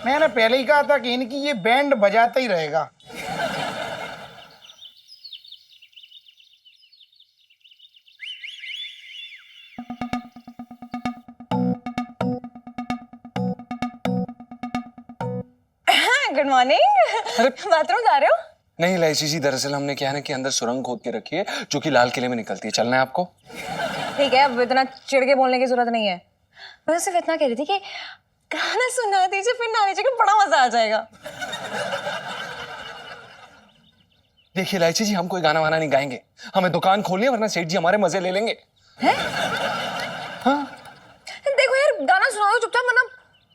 S5: मैंने पहले ही कहा था कि इनकी ये बैंड बजाता ही रहेगा।
S2: Good morning. बाथरूम जा रहे हो?
S3: नहीं इलायची जी, दरअसल हमने क्या है ना कि अंदर सुरंग खोद के रखी है जो कि लाल किले में निकलती है। चलना है आपको?
S2: ठीक है, अब इतना चिढ़ के बोलने की जरूरत नहीं है। मैं सिर्फ इतना कह रही थी कि गाना सुना दीजिए, फिर ना लीजिए, बड़ा मजा आ जाएगा।
S3: देखिए इलायची जी, हम कोई गाना वाना नहीं गाएंगे, हमें दुकान खोलनी है, वरना सेठ जी हमारे मजे ले लेंगे।
S2: हैं? हाँ। देखो यार, गाना सुना दो चुपचाप, वरना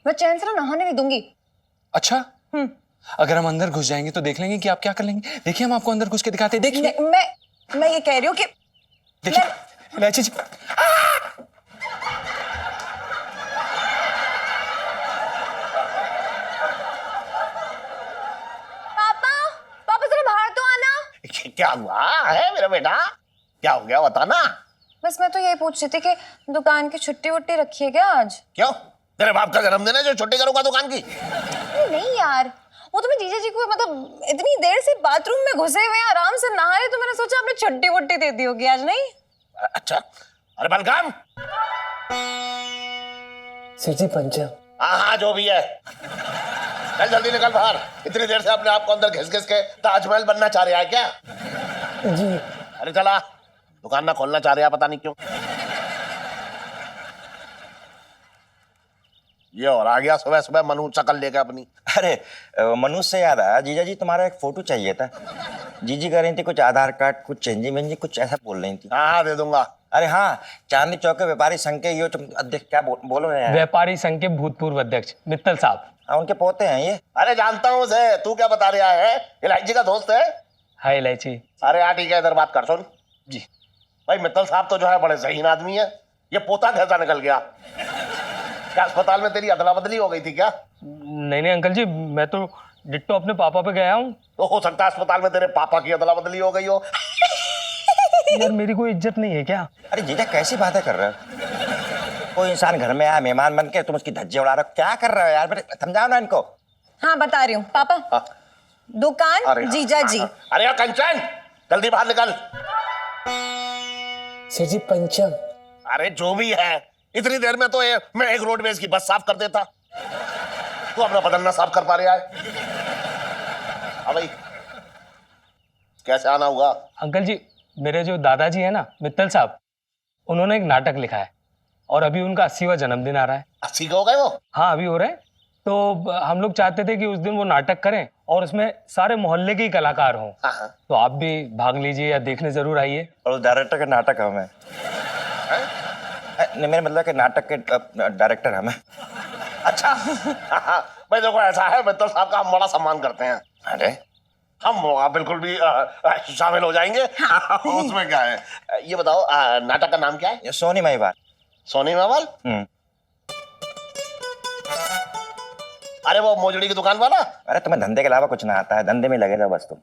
S2: मैं चैन से ना नहाने नहीं दूंगी।
S3: अच्छा, अगर हम अंदर घुस जाएंगे तो देख लेंगे कि आप क्या कर लेंगे। देखिए हम आपको अंदर घुस के दिखाते हैं। देखिए
S2: मैं ये कह रही हूँ कि
S3: देखिए इलायची जी,
S2: पापा जरा बाहर तो आना।
S6: क्या हुआ है मेरा बेटा? क्या हो गया बताना।
S2: बस मैं तो यही पूछ रही थी कि दुकान की छुट्टी वुट्टी रखी है क्या आज?
S6: क्यों, तेरे बाप का जन्मदिन है जो छुट्टी करूंगा दुकान की?
S2: नहीं यार, वो तो मैं जीजा जी को मतलब इतनी देर से बाथरूम में घुसे हुए आराम से नहा रहे, तो मैंने सोचा आपने छुट्टी वुट्टी दे दी होगी आज। नहीं?
S6: अच्छा, अरे बलकाम।
S11: सेठ जी पंचम।
S6: हाँ, जो भी है, चल जल्दी निकल बाहर। इतनी देर से अपने आप को अंदर घिस घिस के ताजमहल बनना चाह रहा है क्या?
S11: जी।
S6: अरे चला, दुकान ना खोलना चाह रहा, पता नहीं क्यों। ये और आ गया सुबह सुबह मनु चकल लेकर अपनी।
S10: अरे मनु से याद आया, जीजा जी तुम्हारा एक फोटो चाहिए था। जीजी कह रही थी कुछ आधार कार्ड, कुछ चेंजी मेंजी, कुछ ऐसा बोल रही थी।
S6: हाँ दे दूंगा।
S10: अरे हाँ, चांदनी चौक के व्यापारी संघ के ये तुम अध्यक्ष क्या बोलो रहे हैं?
S12: व्यापारी संघ के भूतपूर्व अध्यक्ष मित्तल साहब।
S10: हाँ, उनके पोते हैं ये।
S6: अरे जानता हूँ उसे, तू क्या बता रहा है? इलायची का दोस्त है।
S12: हाय इलायची।
S6: अरे हाँ ठीक है, इधर बात कर। सुन जी भाई, मित्तल साहब तो जो है बड़े ज़हीन आदमी है। ये पोता कैसा निकल गया? क्या अस्पताल में तेरी अदला बदली हो गई थी क्या?
S12: नहीं अंकल जी, मैं तो डिट्टो अपने पापा पे गया हूँ।
S6: तो हो सकता है अस्पताल में तेरे पापा की अदला बदली हो गई हो।
S12: यार मेरी कोई इज्जत नहीं है क्या?
S10: अरे जीजा कैसी बातें कर रहे हो? कोई इंसान घर में आया मेहमान बन के, तुम उसकी धज्जे उड़ा रहे हो, क्या कर रहे हो यार? समझाओ ना इनको।
S2: हाँ बता रही हूँ पापा।
S6: हाँ।
S2: दुकान जीजा जी।
S6: अरे यार कंचन, जल्दी बाहर निकल।
S11: सेठ जी पंचम।
S6: अरे जो भी है, इतनी देर में तो मैं एक रोडवेज की बस साफ कर देता। तू अपना बदन ना साफ कर पा रहा है? हाँ भाई, कैसे आना हुआ?
S12: अंकल जी, मेरे जो दादाजी है ना मित्तल साहब, उन्होंने एक नाटक लिखा है और अभी उनका 80वां जन्मदिन आ रहा है।
S6: 80 का हो गए वो?
S12: हाँ अभी हो रहा है। तो हम लोग चाहते थे कि उस दिन वो नाटक करें और उसमें सारे मोहल्ले के ही कलाकार हों। तो आप भी भाग लीजिए या देखने जरूर आइए।
S10: और उस डायरेक्टर का नाटक हमें नहीं, मेरा मतलब कि नाटक के डायरेक्टर हमें।
S6: अच्छा भाई देखो ऐसा है, मित्तल साहब का हम बड़ा सम्मान करते हैं।
S10: अरे
S6: हम बिल्कुल भी शामिल हो जाएंगे। उसमें क्या है? ये बताओ नाटक का नाम क्या है?
S10: सोनी महिवाल।
S6: सोनी महिवाल? अरे वो मोजड़ी की दुकान वाला?
S10: अरे तुम्हें धंधे के अलावा कुछ ना आता है, धंधे में लगे रहो बस तुम।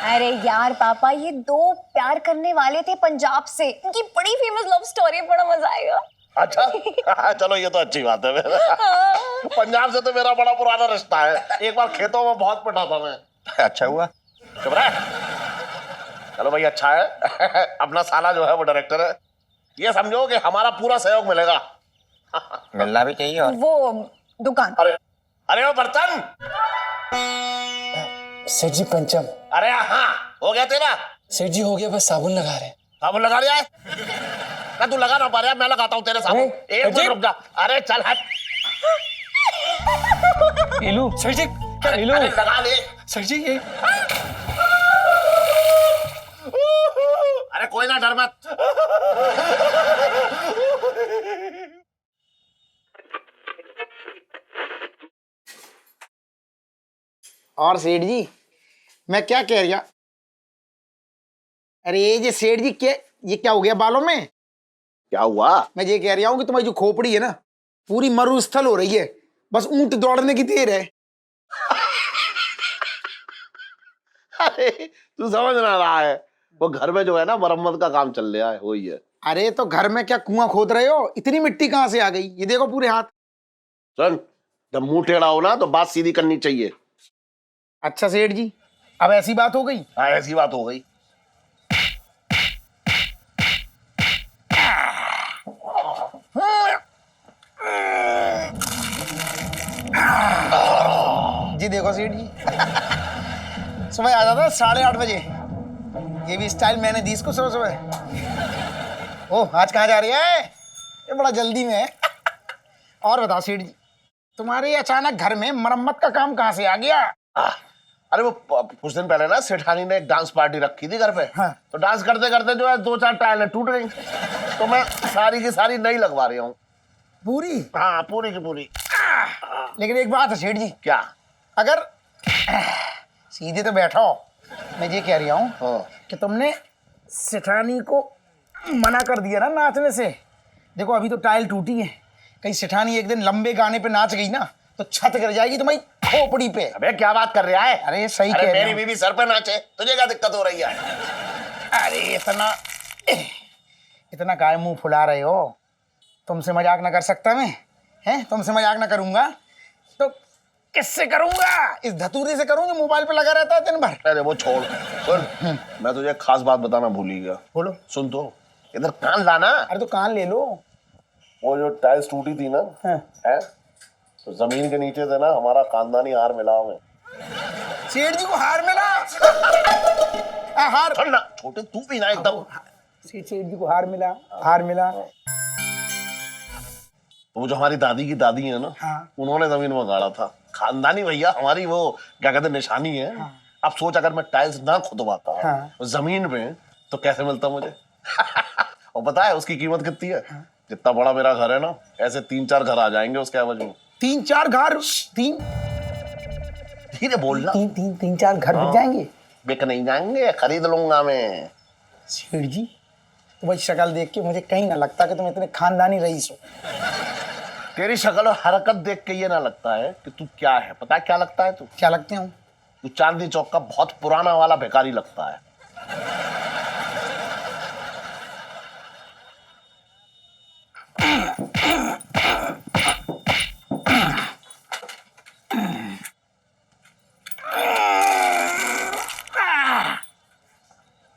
S2: अरे यार पापा, ये दो प्यार करने वाले थे पंजाब से, उनकी बड़ी फेमस लव स्टोरी, बड़ा मजा आएगा।
S6: अच्छा चलो ये तो अच्छी बात है। पंजाब से तो मेरा बड़ा पुराना रिश्ता है, एक बार खेतों में बहुत पिटा था मैं।
S10: अच्छा हुआ।
S6: चुप रह। चलो भाई अच्छा है, अपना साला जो है वो डायरेक्टर है, ये समझो कि हमारा पूरा सहयोग मिलेगा।
S10: मिलना भी चाहिए। और
S2: वो दुकान।
S6: अरे वो बर्तन।
S11: सेठ जी पंचम।
S6: अरे हाँ, हो गया तेरा?
S11: सेठ जी हो गया, बस साबुन लगा रहे।
S6: साबुन लगा रहा है ना? तू लगा ना पा रहा, मैं लगाता हूँ तेरे साबुन। एक मिनट रुक जा। अरे चल हट।
S12: इलू
S3: सेठ जी,
S6: इलू लगा ले।
S3: सेठ जी ये
S6: अरे कोई ना, डर मत।
S5: और सेठ जी, मैं क्या कह रहा, अरे ये सेठ जी ये क्या हो गया बालों में?
S6: क्या हुआ?
S5: मैं ये कह रहा हूँ कि तुम्हारी जो खोपड़ी है ना, पूरी मरुस्थल हो रही है, बस ऊंट दौड़ने की देर है।
S6: अरे तू समझ ना रहा है, वो घर में जो है ना मरम्मत का काम चल रहा है, वही है।
S5: अरे तो घर में क्या कुआं खोद रहे हो? इतनी मिट्टी कहाँ से आ गई? ये देखो पूरे हाथ।
S6: सुन, जब मुंह टेढ़ा हो ना तो बात सीधी करनी चाहिए।
S5: अच्छा सेठ जी, अब ऐसी बात हो गई?
S6: हाँ, ऐसी बात हो गई।
S5: जी देखो सेठ जी, सुबह आ जाता 8:30 बजे, ये भी स्टाइल मैंने दी इसको सुबह सुबह। ओह, आज कहाँ जा रही है? ये बड़ा जल्दी में है। और बताओ सेठ जी, तुम्हारे अचानक घर में मरम्मत का काम कहाँ से आ गया?
S6: अरे वो कुछ दिन पहले ना सेठानी ने एक डांस पार्टी रखी थी घर पे।
S5: हाँ।
S6: तो डांस करते करते जो है 2-4 टाइलें टूट गई, तो मैं सारी की सारी नई लगवा रही हूँ।
S5: पूरी?
S6: हाँ, पूरी की पूरी।
S5: लेकिन एक बात है सेठ जी,
S6: क्या?
S5: अगर सीधे तो बैठो, मैं ये कह रहा हूँ
S6: हाँ।
S5: कि तुमने सेठानी को मना कर दिया ना नाचने से। देखो अभी तो टाइल टूटी है, कहीं सेठानी एक दिन लंबे गाने पे नाच गई ना तो छत गिर जाएगी तुम्हारी खोपड़ी पे।
S6: अबे क्या बात कर रहा है?
S5: अरे सही
S6: अरे
S5: कह रहे
S6: मेरी
S5: हो।
S6: बीवी सर पे नाचे, तुझे क्या दिक्कत हो रही है?
S5: अरे इतना काय मुंह फुला रहे हो? तुमसे मजाक ना कर सकता मैं? हैं, तुमसे मजाक ना करूंगा तो किससे करूंगा? इस धतूरे से करूंगा, मोबाइल पे लगा रहता है दिन भर।
S6: अरे वो छोड़, सुन, मैं तुझे एक खास बात बताना भूल ही गया।
S5: बोलो।
S6: सुन तो, इधर कान लाना।
S5: अरे तो कान ले लो।
S6: वो जो टाइल्स टूटी थी ना,
S5: हाँ।
S6: है, तो जमीन के नीचे से ना हमारा खानदानी हार मिला हमें।
S5: सेठ जी को हार मिला? हार?
S6: ना छोटे तू भी ना एकदम।
S5: सेठ जी को हार मिला, हार मिला।
S6: वो जो हमारी दादी की दादी है ना,
S5: हाँ।
S6: उन्होंने जमीन में गाड़ा था। खानदानी भैया, हमारी वो क्या कहते हैं निशानी है।
S5: हाँ।
S6: अब सोच, अगर मैं टाइल्स ना खुदवाता
S5: हाँ।
S6: जमीन पे, तो कैसे मिलता मुझे? और पता है उसकी कीमत कितनी है? हाँ। जितना बड़ा मेरा घर है ना, ऐसे 3-4 घर आ जाएंगे उसके एवज में।
S5: 3-4 घर?
S6: धीरे बोलना।
S5: 3-4 घर बिक जाएंगे?
S6: बिक नहीं जाएंगे, खरीद लूंगा मैं।
S5: सेठ जी, तुम्हारी शक्ल देख के मुझे कहीं ना लगता कि तुम इतने खानदानी रईस हो।
S6: तेरी शक्ल और हरकत देख के ये ना लगता है कि तू क्या है। पता है क्या लगता है तू?
S5: क्या लगते हो?
S6: तू चांदनी चौक का बहुत पुराना वाला भिखारी लगता है।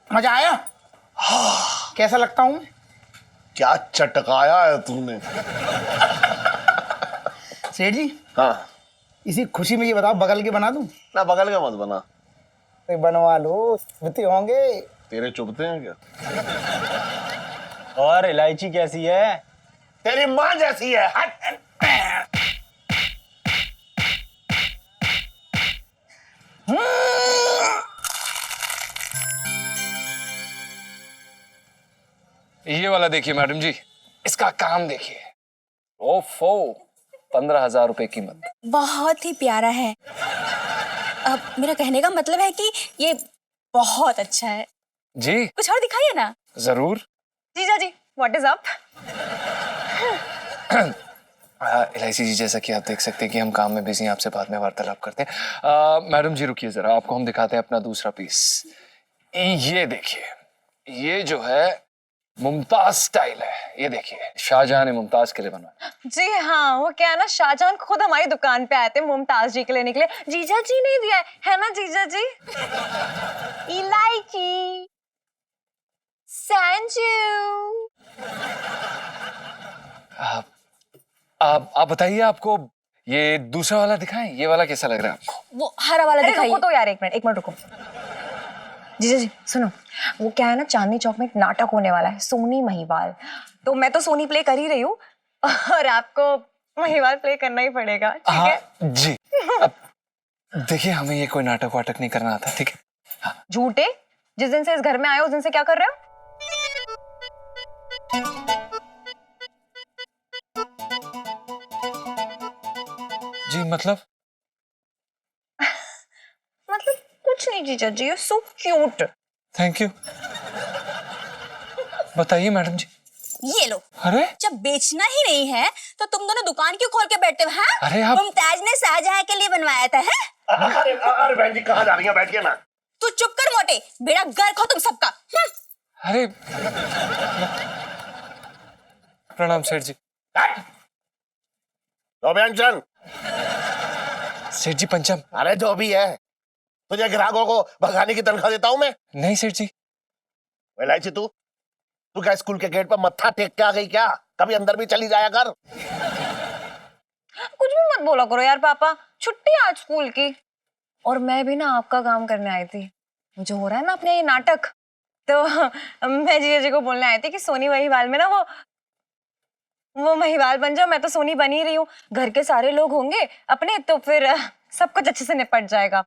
S5: मजा आया? कैसा लगता हूँ?
S6: क्या चटकाया है तूने।
S5: सेठ जी,
S6: हाँ,
S5: इसी खुशी में ये बताओ, बगल के बना दूं?
S6: ना बगल का मत बना।
S5: अरे बनवा लो, चुभते होंगे।
S6: तेरे चुभते हैं क्या?
S4: और इलायची कैसी है?
S6: तेरी माँ जैसी है। हट।
S3: ये वाला देखिए मैडम जी, इसका काम देखिए। ओफो, 15,000 रुपए कीमत।
S2: बहुत ही प्यारा है। अब मेरा कहने का मतलब है कि ये बहुत अच्छा है।
S3: जी
S2: कुछ और दिखाइए ना।
S3: जरूर।
S2: जीजा जी, व्हाट इज अप?
S3: इलायची जी, जैसा कि आप देख सकते हैं कि हम काम में बिजी हैं, आपसे बाद में वार्तालाप करते हैं। मैडम जी रुकिए जरा, आपको हम दिखाते हैं अपना दूसरा पीस। ये देखिए, ये जो है मुमताज स्टाइल है। ये देखिए, शाहजहां ने मुमताज के लिए बनवाया।
S2: जी हाँ, वो क्या है ना, शाहजहां खुद हमारी दुकान पे आए थे मुमताज जी के लिए निकले। जीजा जी नहीं दिया है ना जीजा जी? इलायची, संजू।
S3: आप बताइए, आपको ये दूसरा वाला दिखाएं? ये वाला कैसा लग रहा है आपको?
S2: वो हरा वाला दिखाइए। रुको तो यार, एक मिनट रुको। जीजा जी सुनो, वो क्या है ना, चांदनी चौक में एक नाटक होने वाला है, सोनी महिवाल। तो मैं तो सोनी प्ले कर ही रही हूँ और आपको महिवाल प्ले करना ही पड़ेगा, ठीक है?
S3: जी। अब देखिए, हमें ये कोई नाटक वाटक नहीं करना आता, ठीक है? हाँ।
S2: झूठे, जिस दिन से इस घर में आए हो उस दिन से क्या कर रहे हो?
S3: जी मतलब?
S2: कुछ नहीं जीजा जी, you so cute.
S3: Thank you. बताइए मैडम जी।
S2: ये लो।
S3: अरे
S2: जब बेचना ही नहीं है तो तुम दोनों दुकान क्यों खोल के बैठे हो? हैं?
S3: अरे आप
S2: मुमताज ने शाहजहां के लिए बनवाया था, है?
S6: अरे बहन जी कहाँ जा रही हैं? बैठिए ना।
S2: तू चुप कर मोटे, बेड़ा गर्क हो तुम सबका।
S3: अरे प्रणाम सेठ जी।
S6: तो व्यंजन
S3: सेठ जी पंचम।
S6: अरे जो भी है, तुझे ग्राहकों को भगाने की तनख्वाह देता हूं मैं?
S3: नहीं सेठ जी।
S6: इलायची तू क्या स्कूल के गेट पर मत्था टेक के आ गई क्या? कभी अंदर भी चली जाया कर।
S2: कुछ भी मत बोला करो यार पापा, छुट्टी आज स्कूल की। और मैं भी ना आपका काम करने आई थी, मुझे हो रहा है ना अपने ये नाटक, तो मैं जीजा जी को बोलने आई थी कि सोनी महिवाल में ना वो महिवाल बन जाओ। मैं तो सोनी बन ही रही हूँ, घर के सारे लोग होंगे अपने, तो फिर सब कुछ अच्छे से निपट जाएगा।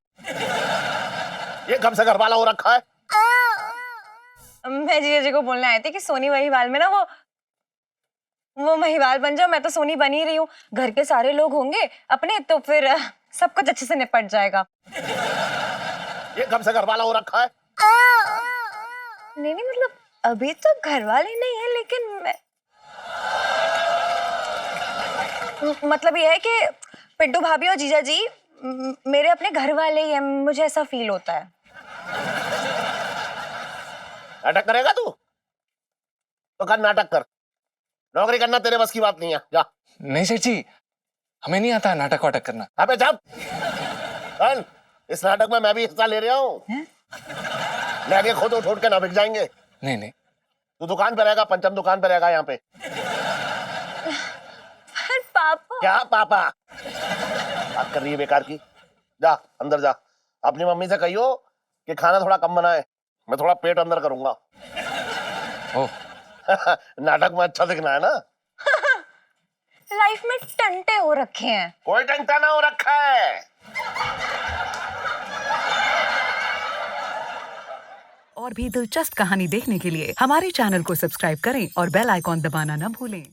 S6: ये कब से घर वाला हो रखा है?
S2: मैं जीजा जी को बोलने आई थी कि सोनी महिवाल में ना वो महिवाल बन जाओ। मैं तो सोनी बन ही रही हूँ, घर के सारे लोग होंगे अपने, तो फिर सब कुछ अच्छे से निपट जाएगा।
S6: ये कब से घर वाला हो रखा है?
S2: नहीं मतलब अभी तो घर वाले नहीं है, लेकिन मैं मतलब ये है कि पिड्डू भाभी और जीजा जी मेरे अपने घर वाले ही हैं, मुझे ऐसा फील होता है।
S6: नाटक करेगा तू? तो कर नाटक कर, नौकरी करना तेरे बस की बात नहीं है, जा।
S3: नहीं सेठ जी, हमें नहीं आता नाटक वाटक करना।
S6: अबे जा, इस नाटक में मैं भी हिस्सा ले रहा हूँ। लहंगे खुद उठ उठ के ना बिक जाएंगे।
S3: नहीं नहीं,
S6: तू दुकान पे रहेगा, पंचम दुकान पे रहेगा यहाँ पे।
S2: पापा।
S6: क्या पापा बात कर रही है बेकार की? जा अंदर जा, अपनी मम्मी से कहियो कि खाना थोड़ा कम बनाए, मैं थोड़ा पेट अंदर करूंगा। नाटक में अच्छा दिखना है ना।
S2: लाइफ में टंटे हो रखे हैं।
S6: कोई टंटा ना हो रखा है।
S13: और भी दिलचस्प कहानी देखने के लिए हमारे चैनल को सब्सक्राइब करें और बेल आइकॉन दबाना ना भूलें।